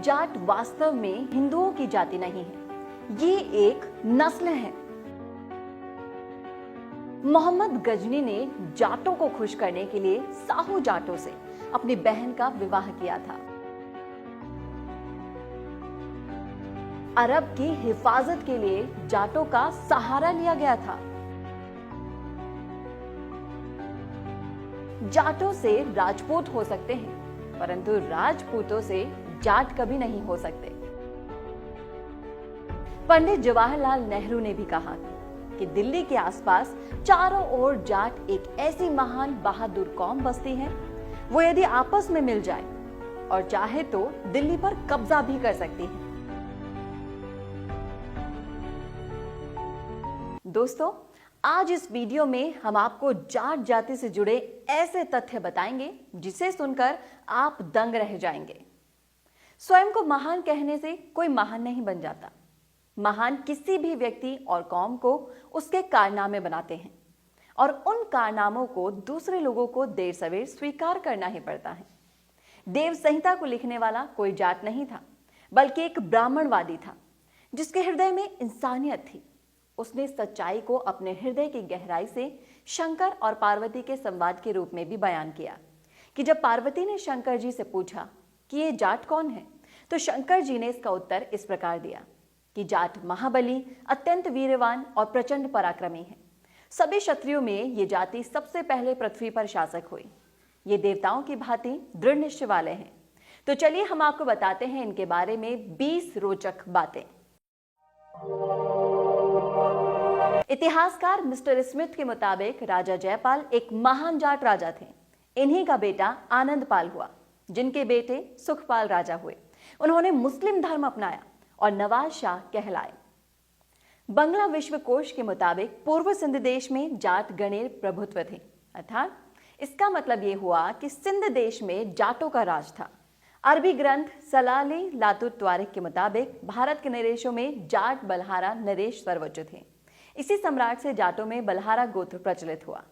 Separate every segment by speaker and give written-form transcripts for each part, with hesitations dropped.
Speaker 1: जाट वास्तव में हिंदुओं की जाति नहीं है, ये एक नस्ल है। मोहम्मद गजनी ने जाटों को खुश करने के लिए साहू जाटों से अपनी बहन का विवाह किया था। अरब की हिफाजत के लिए जाटों का सहारा लिया गया था। जाटों से राजपूत हो सकते हैं, परंतु राजपूतों से जाट कभी नहीं हो सकते। पंडित जवाहरलाल नेहरू ने भी कहा कि दिल्ली के आसपास चारों ओर जाट एक ऐसी महान बहादुर कौम बसती है, वो यदि आपस में मिल जाए और चाहे तो दिल्ली पर कब्जा भी कर सकती है। दोस्तों, आज इस वीडियो में हम आपको जाट जाति से जुड़े ऐसे तथ्य बताएंगे जिसे सुनकर आप दंग रह जाएंगे। स्वयं को महान कहने से कोई महान नहीं बन जाता। महान किसी भी व्यक्ति और कौम को उसके कारनामे बनाते हैं और उन कारनामों को दूसरे लोगों को देर सवेर स्वीकार करना ही पड़ता है। देव संहिता को लिखने वाला कोई जाट नहीं था, बल्कि एक ब्राह्मणवादी था जिसके हृदय में इंसानियत थी। उसने सच्चाई को अपने हृदय की गहराई से शंकर और पार्वती के संवाद के रूप में भी बयान किया कि जब पार्वती ने शंकर जी से पूछा कि ये जाट कौन है, तो शंकर जी ने इसका उत्तर इस प्रकार दिया कि जाट महाबली, अत्यंत वीरवान और प्रचंड पराक्रमी है। सभी क्षत्रियों में ये जाति सबसे पहले पृथ्वी पर शासक हुई। ये देवताओं की भांति दृढ़ निश्चय वाले हैं। तो चलिए हम आपको बताते हैं इनके बारे में 20 रोचक बातें। इतिहासकार मिस्टर स्मिथ के मुताबिक राजा जयपाल एक महान जाट राजा थे। इन्हीं का बेटा आनंदपाल हुआ, जिनके बेटे सुखपाल राजा हुए। उन्होंने मुस्लिम धर्म अपनाया और नवाज शाह कहलाए। बंगला विश्वकोश के मुताबिक पूर्व सिंध देश में जाट गणेर प्रभुत्व थे, अर्थात इसका मतलब यह हुआ कि सिंध देश में जाटों का राज था। अरबी ग्रंथ सलाली लातुत त्वारिख के मुताबिक भारत के नरेशों में जाट बलहारा नरेश सर्वोच्च थे। इसी सम्राट से जाटों में बलहारा गोत्र प्रचलित हुआ।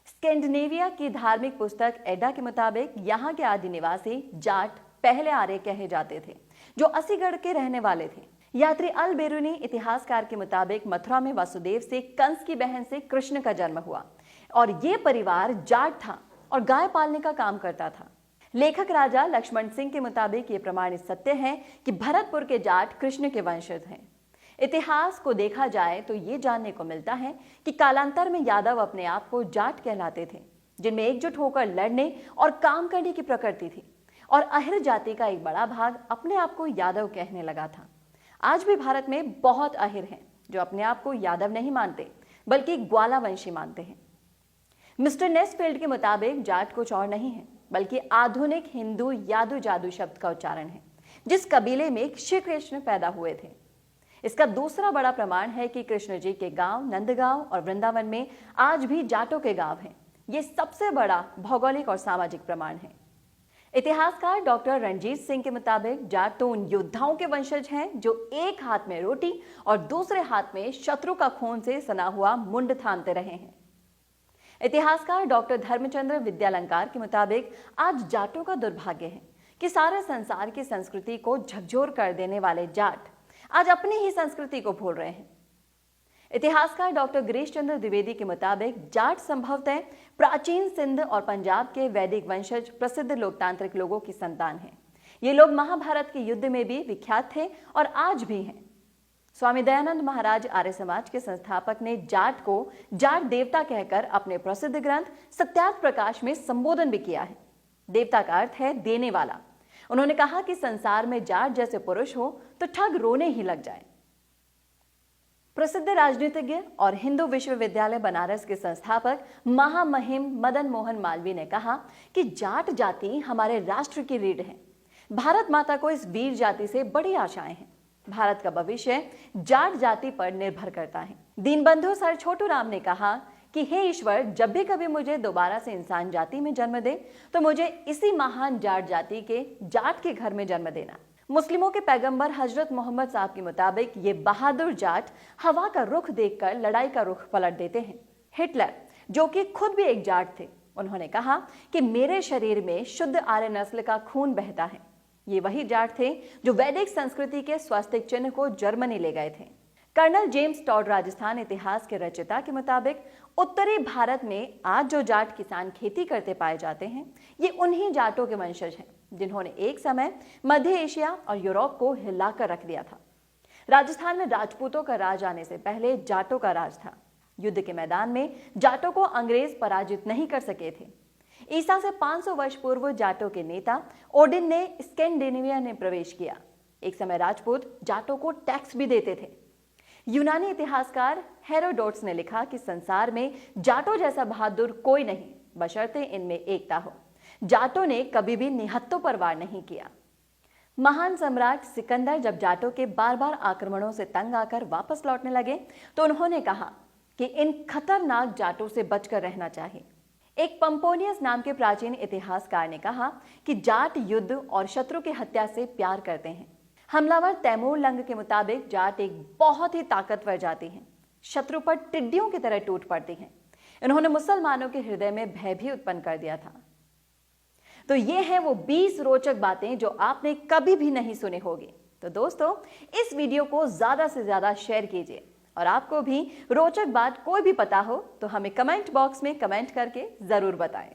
Speaker 1: स्कैंडिनेविया की धार्मिक पुस्तक एडा के मुताबिक यहाँ के आदि निवासी जाट पहले आर्य कहे जाते थे, जो असीगढ़ के रहने वाले थे। यात्री अल बेरूनी इतिहासकार के मुताबिक मथुरा में वासुदेव से कंस की बहन से कृष्ण का जन्म हुआ और ये परिवार जाट था और गाय पालने का काम करता था। लेखक राजा लक्ष्मण सिंह के मुताबिक ये प्रमाणित सत्य है कि भरतपुर के जाट कृष्ण के वंशज हैं। इतिहास को देखा जाए तो ये जानने को मिलता है कि कालांतर में यादव अपने आप को जाट कहलाते थे, जिनमें एकजुट होकर लड़ने और काम करने की प्रकृति थी, और अहिर जाति का एक बड़ा भाग अपने आप को यादव कहने लगा था। आज भी भारत में बहुत अहिर हैं जो अपने आप को यादव नहीं मानते, बल्कि ग्वाला वंशी मानते हैं। मिस्टर नेस्फील्ड के मुताबिक जाट कुछ और नहीं है, बल्कि आधुनिक हिंदू यादू जादू शब्द का उच्चारण है, जिस कबीले में श्री कृष्ण पैदा हुए थे। इसका दूसरा बड़ा प्रमाण है कि कृष्ण जी के गांव नंदगांव और वृंदावन में आज भी जाटों के गांव हैं। यह सबसे बड़ा भौगोलिक और सामाजिक प्रमाण है। इतिहासकार डॉक्टर रणजीत सिंह के मुताबिक जाट तो उन योद्धाओं के वंशज हैं जो एक हाथ में रोटी और दूसरे हाथ में शत्रु का खून से सना हुआ मुंड थामते रहे हैं। इतिहासकार डॉक्टर धर्मचंद्र विद्यालंकार के मुताबिक आज जाटों का दुर्भाग्य है कि सारे संसार की संस्कृति को झकझोर कर देने वाले जाट आज अपनी ही संस्कृति को भूल रहे हैं। इतिहासकार डॉक्टर गिरीश चंद्र द्विवेदी के मुताबिक जाट संभवतः प्राचीन सिंध और पंजाब के वैदिक वंशज प्रसिद्ध लोकतांत्रिक लोगों की संतान हैं। ये लोग महाभारत के युद्ध में भी विख्यात थे और आज भी हैं। स्वामी दयानंद महाराज आर्य समाज के संस्थापक ने जाट को जाट देवता कहकर अपने प्रसिद्ध ग्रंथ सत्यार्थ प्रकाश में संबोधन भी किया है। देवता का अर्थ है देने वाला। उन्होंने कहा कि संसार में जाट जैसे पुरुष हो तो ठग रोने ही लग जाए। प्रसिद्ध राजनीतिज्ञ और हिंदू विश्वविद्यालय बनारस के संस्थापक महामहिम मदन मोहन मालवीय ने कहा कि जाट जाति हमारे राष्ट्र की रीढ़ है। भारत माता को इस वीर जाति से बड़ी आशाएं हैं। भारत का भविष्य जाट जाति पर निर्भर करता है। दीनबंधु सर छोटू राम ने कहा कि हे ईश्वर, जब भी कभी मुझे दोबारा से इंसान जाति में जन्म दे तो मुझे इसी महान जाट जाति के जाट के घर में जन्म देना। मुस्लिमों के पैगंबर हजरत मोहम्मद साहब के मुताबिक ये बहादुर जाट हवा का रुख देखकर लड़ाई का रुख पलट देते हैं। हिटलर, जो कि खुद भी एक जाट थे, उन्होंने कहा कि मेरे शरीर में शुद्ध आर्य नस्ल का खून बहता है। ये वही जाट थे जो वैदिक संस्कृति के स्वास्तिक चिन्ह को जर्मनी ले गए थे। कर्नल जेम्स टॉड राजस्थान इतिहास के रचयिता के मुताबिक उत्तरी भारत में आज जो जाट किसान खेती करते पाए जाते हैं, ये उन्हीं जाटों के वंशज हैं जिन्होंने एक समय मध्य एशिया और यूरोप को हिलाकर रख दिया था। राजस्थान में राजपूतों का राज आने से पहले जाटों का राज था। युद्ध के मैदान में जाटों को अंग्रेज पराजित नहीं कर सके थे। ईसा से 500 वर्ष पूर्व जाटों के नेता ओडिन ने स्कैंडिनेविया में प्रवेश किया। एक समय राजपूत जाटों को टैक्स भी देते थे। यूनानी इतिहासकार हेरोडोट्स ने लिखा कि संसार में जाटों जैसा बहादुर कोई नहीं, बशर्ते इनमें एकता हो। जाटों ने कभी भी निहत्तों पर वार नहीं किया। महान सम्राट सिकंदर जब जाटों के बार बार आक्रमणों से तंग आकर वापस लौटने लगे तो उन्होंने कहा कि इन खतरनाक जाटों से बचकर रहना चाहिए। एक पंपोनियस नाम के प्राचीन इतिहासकार ने कहा कि जाट युद्ध और शत्रु की हत्या से प्यार करते हैं। हमलावर तैमूर लंग के मुताबिक जाट एक बहुत ही ताकतवर जाति है, शत्रु पर टिड्डियों की तरह टूट पड़ती हैं। इन्होंने मुसलमानों के हृदय में भय भी उत्पन्न कर दिया था। तो ये हैं वो 20 रोचक बातें जो आपने कभी भी नहीं सुनी होगी। तो दोस्तों, इस वीडियो को ज्यादा से ज्यादा शेयर कीजिए और आपको भी रोचक बात कोई भी पता हो तो हमें कमेंट बॉक्स में कमेंट करके जरूर बताएं।